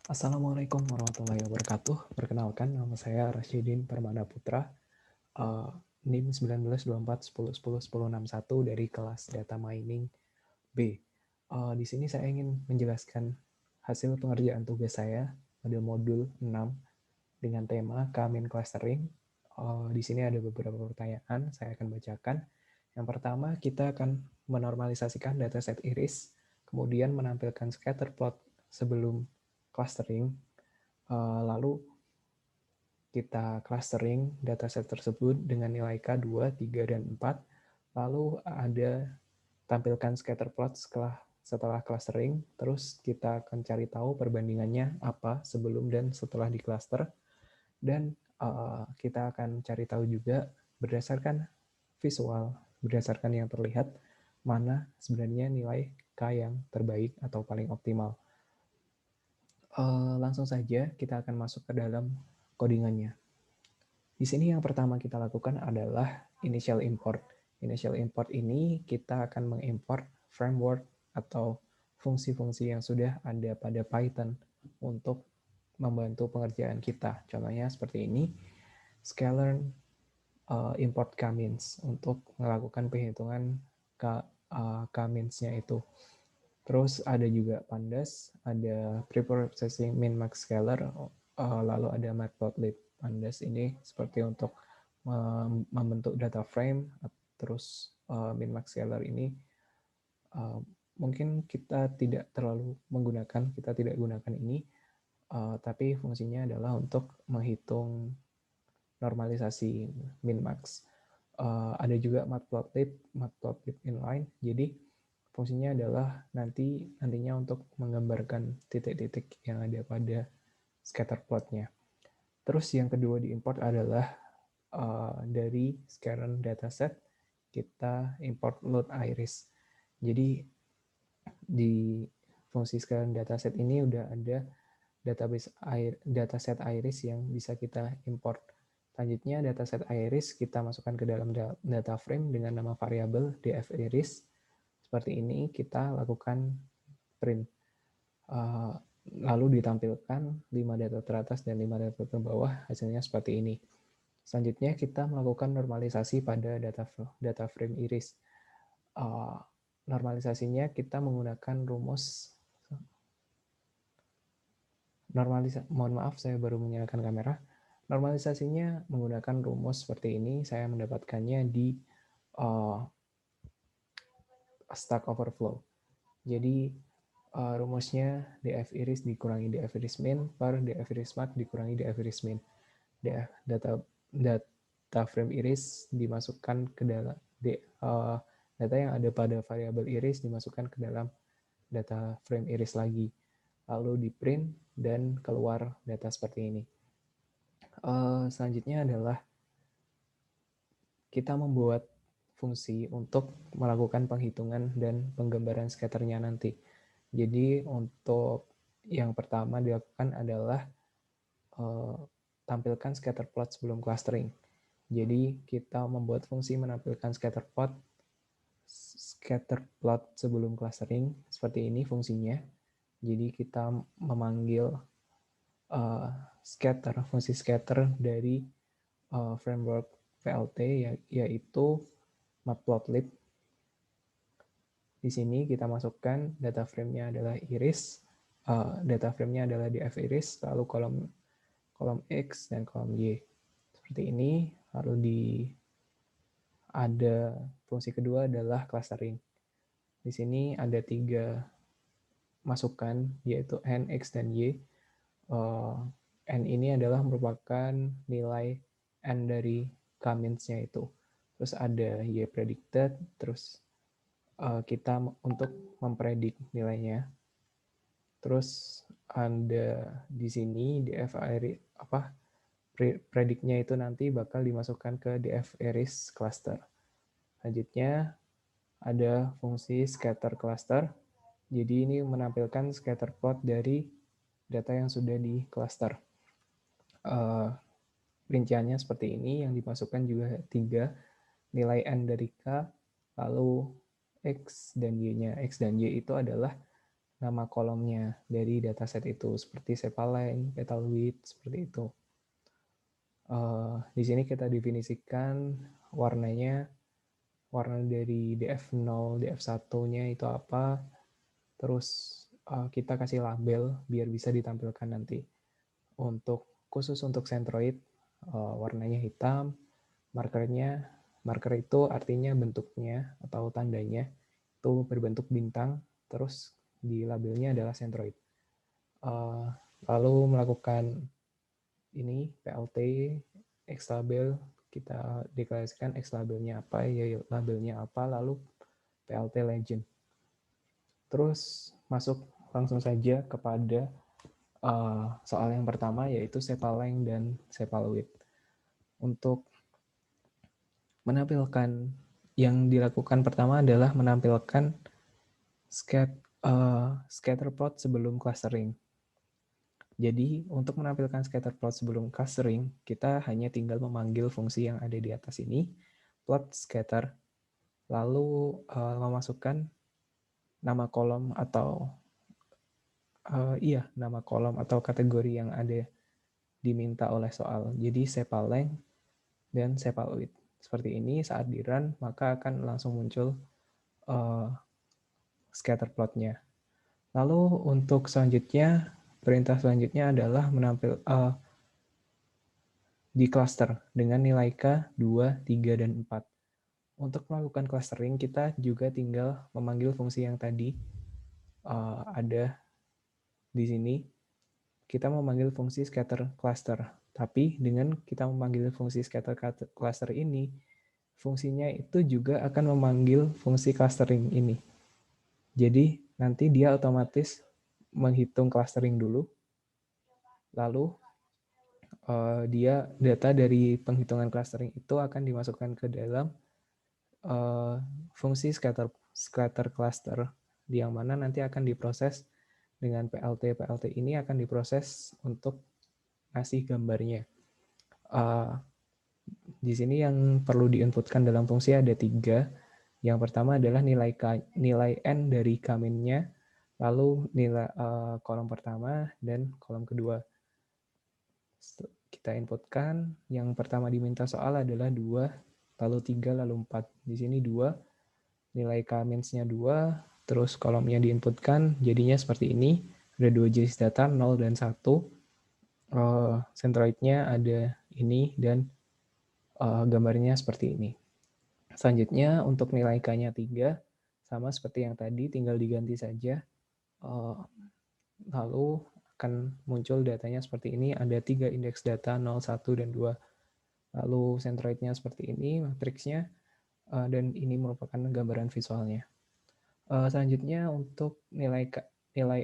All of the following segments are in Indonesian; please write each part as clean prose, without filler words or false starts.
Assalamualaikum warahmatullahi wabarakatuh. Perkenalkan, nama saya Rasyidin Permana Putra, uh, NIM 192410101061 dari kelas Data Mining B. Di sini saya ingin menjelaskan hasil pengerjaan tugas saya pada modul 6 dengan tema K-min clustering. Di sini ada beberapa pertanyaan, saya akan bacakan. Yang pertama, kita akan menormalisasikan dataset iris, kemudian menampilkan scatter plot sebelum clustering. Lalu kita clustering dataset tersebut dengan nilai K 2, 3, dan 4. Lalu ada tampilkan scatter plot setelah clustering. Terus kita akan cari tahu perbandingannya apa sebelum dan setelah di cluster. Dan kita akan cari tahu juga berdasarkan visual, berdasarkan yang terlihat, mana sebenarnya nilai K yang terbaik atau paling optimal. Langsung saja kita akan masuk ke dalam codingannya. Di sini yang pertama kita lakukan adalah initial import. Initial import ini kita akan mengimport framework atau fungsi-fungsi yang sudah ada pada Python untuk membantu pengerjaan kita. Contohnya seperti ini, scalar import k-means untuk melakukan perhitungan k-means-nya itu. Terus ada juga pandas, ada preprocessing min-max scalar, lalu ada matplotlib. Pandas ini seperti untuk membentuk data frame, terus min-max scalar ini mungkin kita tidak terlalu menggunakan, kita tidak gunakan ini, tapi fungsinya adalah untuk menghitung normalisasi min-max. Ada juga matplotlib inline, jadi fungsinya adalah nantinya untuk menggambarkan titik-titik yang ada pada scatter plotnya. Terus yang kedua diimport adalah dari scatter dataset kita import load iris. Jadi di fungsi scatter dataset ini udah ada dataset iris yang bisa kita import. Selanjutnya dataset iris kita masukkan ke dalam data frame dengan nama variabel df_iris. Seperti ini kita lakukan print. Lalu ditampilkan 5 data teratas dan 5 data terbawah, hasilnya seperti ini. Selanjutnya kita melakukan normalisasi pada data frame iris. Normalisasinya kita menggunakan rumus mohon maaf saya baru menyalakan kamera. Normalisasinya menggunakan rumus seperti ini. Saya mendapatkannya di Stack Overflow. Jadi rumusnya df iris dikurangi df iris min per df iris max dikurangi df iris min. Data frame iris dimasukkan ke dalam data yang ada pada variabel iris dimasukkan ke dalam data frame iris lagi. Lalu di print dan keluar data seperti ini. Selanjutnya adalah kita membuat fungsi untuk melakukan penghitungan dan penggambaran scatternya nanti. Jadi untuk yang pertama dilakukan adalah tampilkan scatter plot sebelum clustering. Jadi kita membuat fungsi menampilkan scatter plot sebelum clustering seperti ini fungsinya. Jadi kita memanggil fungsi scatter dari framework VLT yaitu matplotlib. Di sini kita masukkan data frame-nya adalah iris, data frame-nya adalah df iris, lalu kolom X dan kolom Y. Seperti ini, lalu ada fungsi kedua adalah clustering. Di sini ada 3 masukan, yaitu N, X, dan Y. N ini adalah merupakan nilai N dari k-means-nya itu. Terus ada Y predicted, terus kita untuk mempredik nilainya. Terus ada di sini df prediknya itu nanti bakal dimasukkan ke df iris cluster. Selanjutnya ada fungsi scatter cluster. Jadi ini menampilkan scatter plot dari data yang sudah di cluster. Rinciannya seperti ini, yang dimasukkan juga 3 nilai N dari K, lalu X dan Y-nya. X dan Y itu adalah nama kolomnya dari dataset itu, seperti sepal length, petal width, seperti itu. Di sini kita definisikan warnanya, warna dari df0, df1-nya itu apa, terus kita kasih label biar bisa ditampilkan nanti. Khusus untuk centroid, warnanya hitam, marker itu artinya bentuknya atau tandanya itu berbentuk bintang, terus di labelnya adalah centroid. Lalu melakukan ini PLT, X label, kita deklarasikan X labelnya apa, Y labelnya apa, lalu PLT legend. Terus masuk langsung saja kepada soal yang pertama, yaitu sepal length dan sepal width. Untuk menampilkan, yang dilakukan pertama adalah menampilkan scatter plot sebelum clustering. Jadi untuk menampilkan scatter plot sebelum clustering, kita hanya tinggal memanggil fungsi yang ada di atas ini, plot scatter, lalu memasukkan nama kolom atau nama kolom atau kategori yang ada diminta oleh soal. Jadi sepal length dan sepal width. Seperti ini, saat di run maka akan langsung muncul scatter plotnya. Lalu untuk selanjutnya, perintah selanjutnya adalah di cluster dengan nilai K 2, 3, dan 4. Untuk melakukan clustering, kita juga tinggal memanggil fungsi yang tadi ada di sini. Kita memanggil fungsi scatter cluster. Tapi dengan kita memanggil fungsi scatter cluster ini, fungsinya itu juga akan memanggil fungsi clustering ini. Jadi nanti dia otomatis menghitung clustering dulu, lalu dia data dari penghitungan clustering itu akan dimasukkan ke dalam fungsi scatter cluster, yang mana nanti akan diproses dengan PLT. PLT ini akan diproses untuk ngasih gambarnya. Di sini yang perlu diinputkan dalam fungsi ada 3. Yang pertama adalah nilai N dari kaminnya, lalu nilai kolom pertama dan kolom kedua. Kita inputkan, yang pertama diminta soal adalah 2, lalu 3, lalu 4. Di sini 2, nilai K-nya 2, terus kolomnya diinputkan, jadinya seperti ini. Ada 2 jenis data, 0 dan 1. Centroidnya ada ini, dan gambarnya seperti ini. Selanjutnya untuk nilai K-nya 3, sama seperti yang tadi, tinggal diganti saja. Lalu akan muncul datanya seperti ini, ada 3 indeks data, 0, 1, dan 2. Lalu centroidnya seperti ini, matriksnya, dan ini merupakan gambaran visualnya. Selanjutnya untuk nilai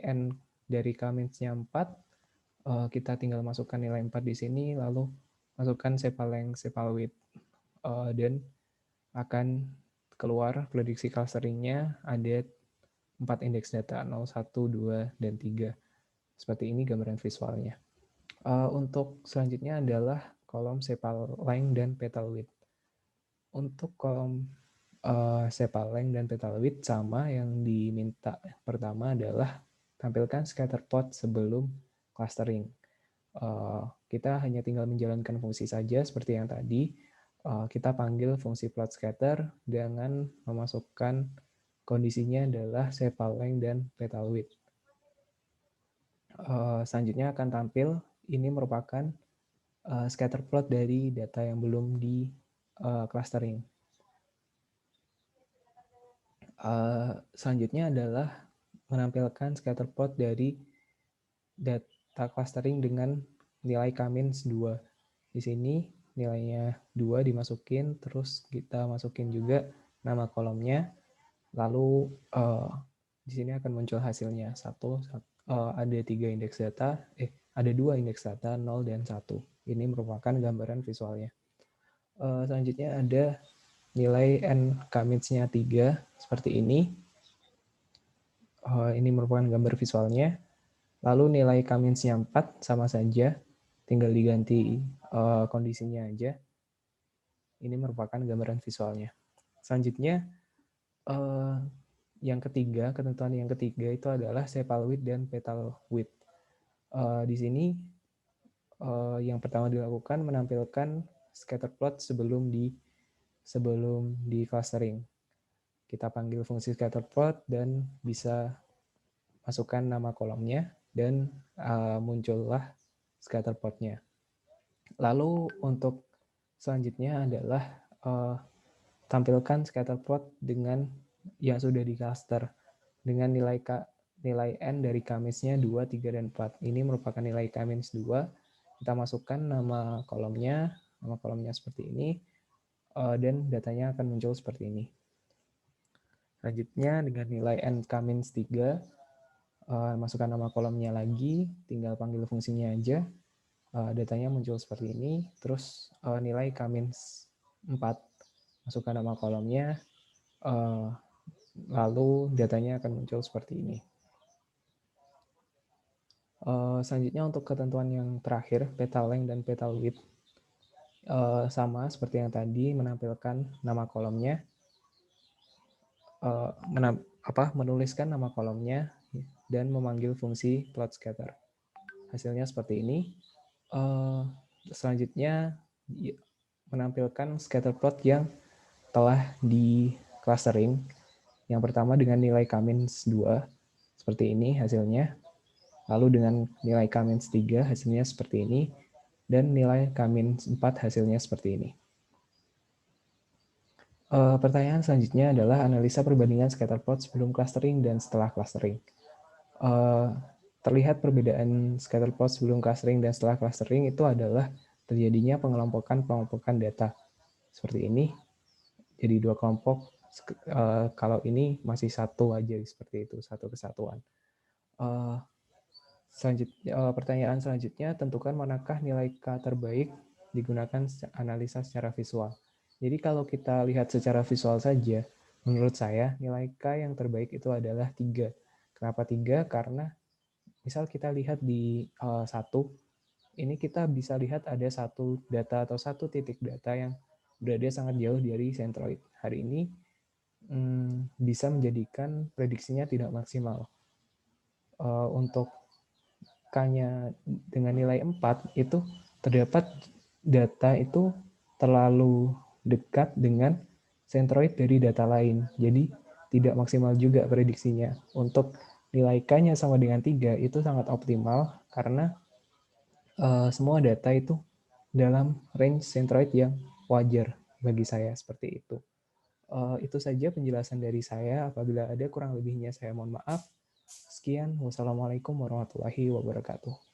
N dari K-nya 4, kita tinggal masukkan nilai 4 di sini, lalu masukkan sepal length, sepal width, dan akan keluar prediksi clusteringnya ada 4 indeks data, 0, 1, 2, dan 3. Seperti ini gambaran visualnya. Untuk selanjutnya adalah kolom sepal length dan petal width. Untuk kolom sepal length dan petal width sama, yang diminta pertama adalah tampilkan scatter plot sebelum clustering. Kita hanya tinggal menjalankan fungsi saja seperti yang tadi. Kita panggil fungsi plot scatter dengan memasukkan kondisinya adalah sepal length dan petal width. Selanjutnya akan tampil, ini merupakan scatter plot dari data yang belum di clustering. Selanjutnya adalah menampilkan scatter plot dari data clustering dengan nilai K-2. Di sini nilainya 2 dimasukin, terus kita masukin juga nama kolomnya, lalu di sini akan muncul hasilnya. Ada 3 indeks data, ada 2 indeks data, 0 dan 1. Ini merupakan gambaran visualnya. Selanjutnya ada nilai N K-nya 3, seperti ini. Ini merupakan gambar visualnya. Lalu nilai K-nya 4 sama saja, tinggal diganti kondisinya aja. Ini merupakan gambaran visualnya. Selanjutnya Yang ketiga, ketentuan yang ketiga itu adalah sepal width dan petal width. Di sini yang pertama dilakukan menampilkan scatter plot sebelum di clustering. Kita panggil fungsi scatter plot dan bisa masukkan nama kolomnya dan muncullah scatter plotnya. Lalu untuk selanjutnya adalah tampilkan scatter plot dengan yang sudah di cluster dengan nilai n dari K-nya 2, 3, dan 4. Ini merupakan nilai K-2. Kita masukkan nama kolomnya seperti ini, dan datanya akan muncul seperti ini. Selanjutnya dengan nilai n K-3, masukkan nama kolomnya lagi, tinggal panggil fungsinya aja, datanya muncul seperti ini. Terus nilai K-4, masukkan nama kolomnya, lalu datanya akan muncul seperti ini. Selanjutnya untuk ketentuan yang terakhir, petal length dan petal width, sama seperti yang tadi, menampilkan nama kolomnya, menuliskan nama kolomnya, dan memanggil fungsi plot scatter. Hasilnya seperti ini. Selanjutnya menampilkan scatter plot yang telah di clustering. Yang pertama dengan nilai K-2, seperti ini hasilnya. Lalu dengan nilai K-3 hasilnya seperti ini. Dan nilai K-4 hasilnya seperti ini. Pertanyaan selanjutnya adalah analisa perbandingan scatter plot sebelum clustering dan setelah clustering. Terlihat perbedaan scatter plot sebelum clustering dan setelah clustering itu adalah terjadinya pengelompokan data. Seperti ini, jadi 2 kelompok. Kalau ini masih satu aja, seperti itu, satu kesatuan. Pertanyaan selanjutnya, tentukan manakah nilai K terbaik digunakan analisa secara visual. Jadi kalau kita lihat secara visual saja, menurut saya nilai K yang terbaik itu adalah 3. Kenapa 3? Karena misal kita lihat di 1, ini kita bisa lihat ada satu data atau satu titik data yang berada sangat jauh dari centroid. Hari ini bisa menjadikan prediksinya tidak maksimal. Untuk K-nya dengan nilai 4 itu terdapat data itu terlalu dekat dengan centroid dari data lain. Jadi tidak maksimal juga prediksinya. Untuk nilai K-nya sama dengan 3 itu sangat optimal karena semua data itu dalam range centroid yang wajar bagi saya, seperti itu. Itu saja penjelasan dari saya. Apabila ada kurang lebihnya saya mohon maaf. Sekian, wassalamualaikum warahmatullahi wabarakatuh.